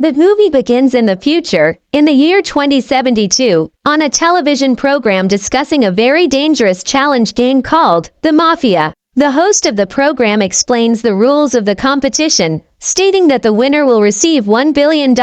The movie begins in the future, in the year 2072, on a television program discussing a very dangerous challenge game called the Mafia. The host of the program explains the rules of the competition, stating that the winner will receive $1 billion,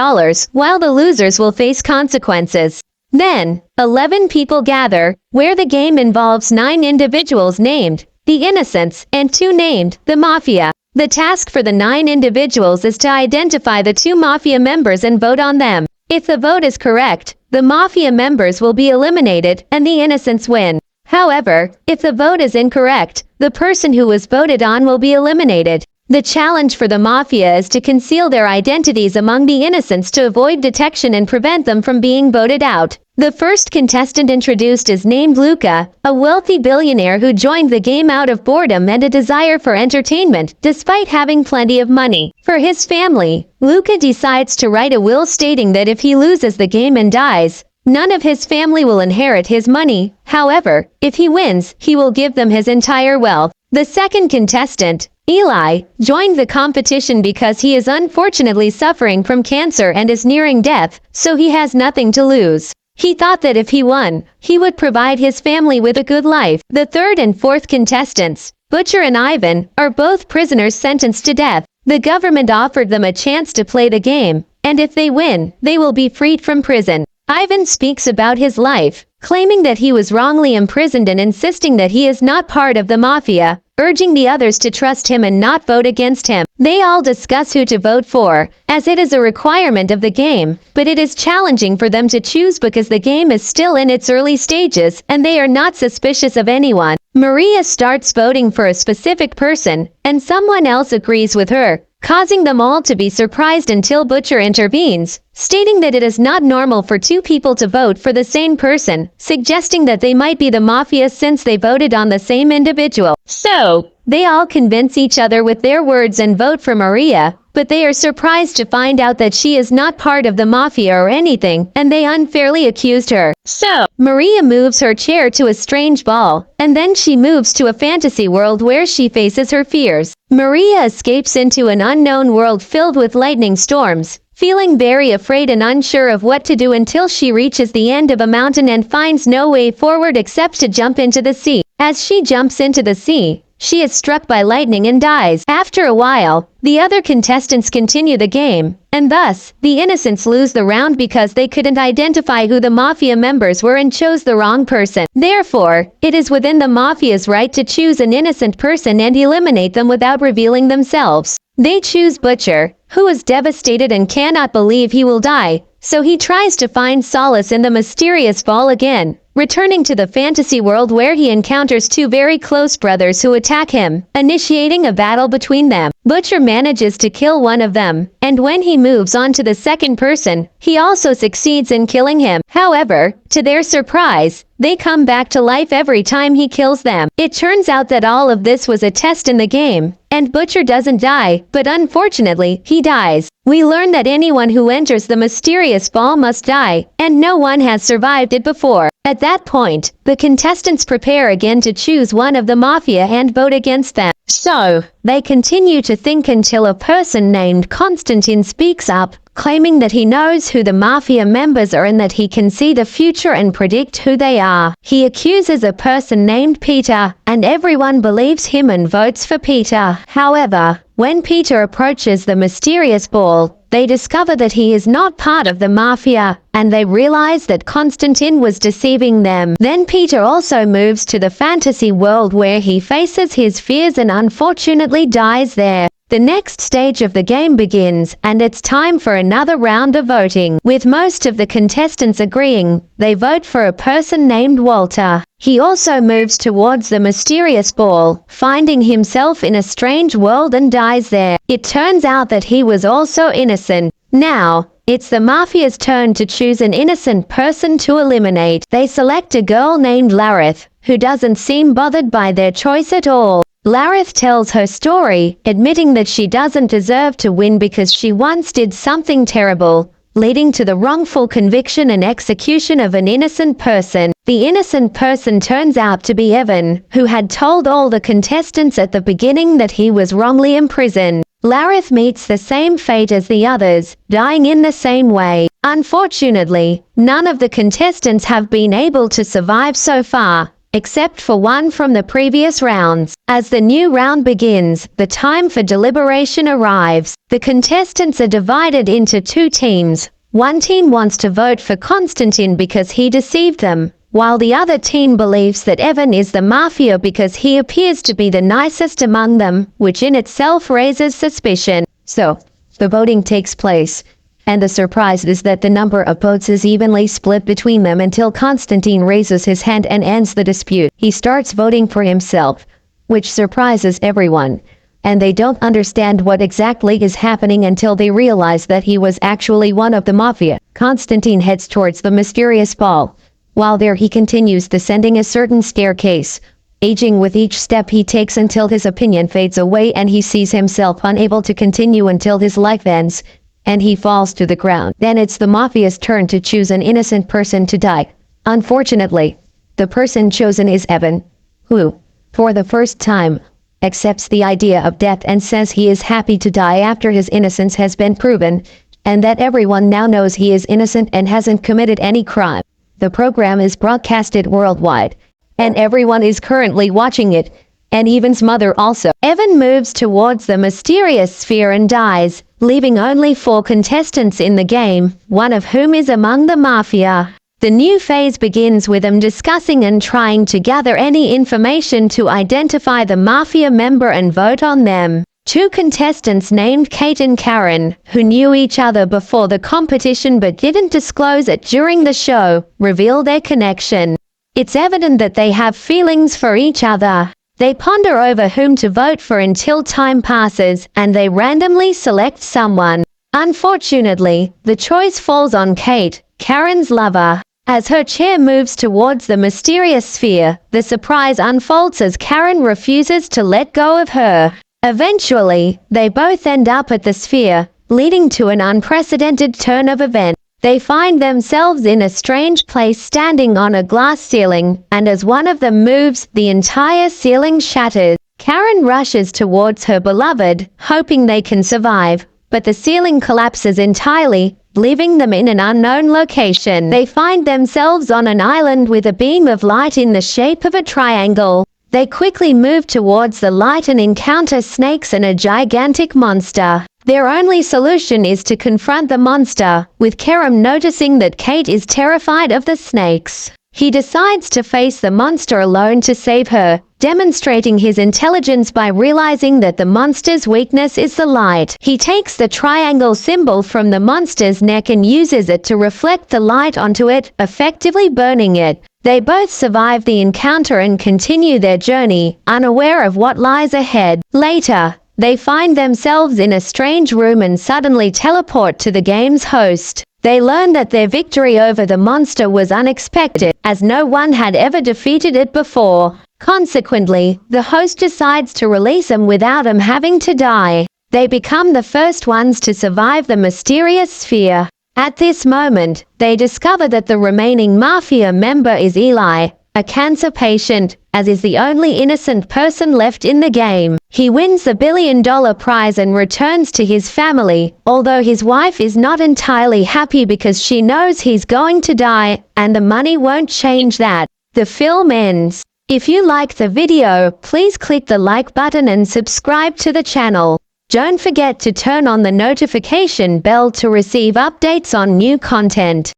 while the losers will face consequences. Then, 11 people gather, where the game involves 9 individuals named the Innocents and 2 named the Mafia. The task for the 9 individuals is to identify the 2 Mafia members and vote on them. If the vote is correct, the Mafia members will be eliminated and the Innocents win. However, if the vote is incorrect, the person who was voted on will be eliminated. The challenge for the Mafia is to conceal their identities among the Innocents to avoid detection and prevent them from being voted out. The first contestant introduced is named Luca, a wealthy billionaire who joined the game out of boredom and a desire for entertainment, despite having plenty of money. For his family, Luca decides to write a will stating that if he loses the game and dies, none of his family will inherit his money. However, if he wins, he will give them his entire wealth. The second contestant, Eli, joined the competition because he is unfortunately suffering from cancer and is nearing death, so he has nothing to lose. He thought that if he won, he would provide his family with a good life. The third and fourth contestants, Butcher and Ivan, are both prisoners sentenced to death. The government offered them a chance to play the game, and if they win, they will be freed from prison. Ivan speaks about his life, claiming that he was wrongly imprisoned and insisting that he is not part of the Mafia, urging the others to trust him and not vote against him. They all discuss who to vote for, as it is a requirement of the game, but it is challenging for them to choose because the game is still in its early stages and they are not suspicious of anyone. Maria starts voting for a specific person, and someone else agrees with her, causing them all to be surprised until Butcher intervenes, stating that it is not normal for 2 people to vote for the same person, suggesting that they might be the Mafia since they voted on the same individual. So, they all convince each other with their words and vote for Maria, but they are surprised to find out that she is not part of the Mafia or anything, and they unfairly accused her. So, Maria moves her chair to a strange ball, and then she moves to a fantasy world where she faces her fears. Maria escapes into an unknown world filled with lightning storms, feeling very afraid and unsure of what to do until she reaches the end of a mountain and finds no way forward except to jump into the sea. As she jumps into the sea, she is struck by lightning and dies. After a while, the other contestants continue the game, and thus, the Innocents lose the round because they couldn't identify who the Mafia members were and chose the wrong person. Therefore, it is within the Mafia's right to choose an innocent person and eliminate them without revealing themselves. They choose Butcher, who is devastated and cannot believe he will die, so he tries to find solace in the mysterious ball again, returning to the fantasy world where he encounters 2 very close brothers who attack him, initiating a battle between them. Butcher manages to kill one of them, and when he moves on to the second person, he also succeeds in killing him. However, to their surprise, they come back to life every time he kills them. It turns out that all of this was a test in the game, and Butcher doesn't die, but unfortunately, he dies. We learn that anyone who enters the mysterious ball must die, and no one has survived it before. At that point, the contestants prepare again to choose one of the Mafia and vote against them. So, they continue to think until a person named Constantine speaks up, claiming that he knows who the Mafia members are and that he can see the future and predict who they are. He accuses a person named Peter, and everyone believes him and votes for Peter. However, when Peter approaches the mysterious ball, they discover that he is not part of the Mafia, and they realize that Constantine was deceiving them. Then Peter also moves to the fantasy world where he faces his fears and unfortunately dies there. The next stage of the game begins, and it's time for another round of voting. With most of the contestants agreeing, they vote for a person named Walter. He also moves towards the mysterious ball, finding himself in a strange world and dies there. It turns out that he was also innocent. Now, it's the Mafia's turn to choose an innocent person to eliminate. They select a girl named Larith, who doesn't seem bothered by their choice at all. Larith tells her story, admitting that she doesn't deserve to win because she once did something terrible, leading to the wrongful conviction and execution of an innocent person. The innocent person turns out to be Evan, who had told all the contestants at the beginning that he was wrongly imprisoned. Lareth meets the same fate as the others, dying in the same way. Unfortunately, none of the contestants have been able to survive so far, except for one from the previous rounds. As the new round begins, the time for deliberation arrives. The contestants are divided into two teams. One team wants to vote for Constantine because he deceived them, while the other team believes that Evan is the Mafia because he appears to be the nicest among them, which in itself raises suspicion. So, the voting takes place, and the surprise is that the number of votes is evenly split between them until Constantine raises his hand and ends the dispute. He starts voting for himself, which surprises everyone, and they don't understand what exactly is happening until they realize that he was actually one of the Mafia. Constantine heads towards the mysterious ball. While there he continues descending a certain staircase, aging with each step he takes until his opinion fades away and he sees himself unable to continue until his life ends, and he falls to the ground. Then it's the Mafia's turn to choose an innocent person to die. Unfortunately, the person chosen is Evan, who, for the first time, accepts the idea of death and says he is happy to die after his innocence has been proven, and that everyone now knows he is innocent and hasn't committed any crime. The program is broadcasted worldwide, and everyone is currently watching it, and Evan's mother also. Evan moves towards the mysterious sphere and dies, leaving only 4 contestants in the game, one of whom is among the Mafia. The new phase begins with them discussing and trying to gather any information to identify the Mafia member and vote on them. 2 contestants named Kate and Karen, who knew each other before the competition but didn't disclose it during the show, reveal their connection. It's evident that they have feelings for each other. They ponder over whom to vote for until time passes, and they randomly select someone. Unfortunately, the choice falls on Kate, Karen's lover. As her chair moves towards the mysterious sphere, the surprise unfolds as Karen refuses to let go of her. Eventually, they both end up at the sphere, leading to an unprecedented turn of events. They find themselves in a strange place standing on a glass ceiling, and as one of them moves, the entire ceiling shatters. Karen rushes towards her beloved, hoping they can survive, but the ceiling collapses entirely, leaving them in an unknown location. They find themselves on an island with a beam of light in the shape of a triangle. They quickly move towards the light and encounter snakes and a gigantic monster. Their only solution is to confront the monster, with Kerem noticing that Kate is terrified of the snakes. He decides to face the monster alone to save her, demonstrating his intelligence by realizing that the monster's weakness is the light. He takes the triangle symbol from the monster's neck and uses it to reflect the light onto it, effectively burning it. They both survive the encounter and continue their journey, unaware of what lies ahead. Later, they find themselves in a strange room and suddenly teleport to the game's host. They learn that their victory over the monster was unexpected, as no one had ever defeated it before. Consequently, the host decides to release them without them having to die. They become the first ones to survive the mysterious sphere. At this moment, they discover that the remaining Mafia member is Eli, a cancer patient, as is the only innocent person left in the game. He wins the $1 billion prize and returns to his family, although his wife is not entirely happy because she knows he's going to die, and the money won't change that. The film ends. If you like the video, please click the like button and subscribe to the channel. Don't forget to turn on the notification bell to receive updates on new content.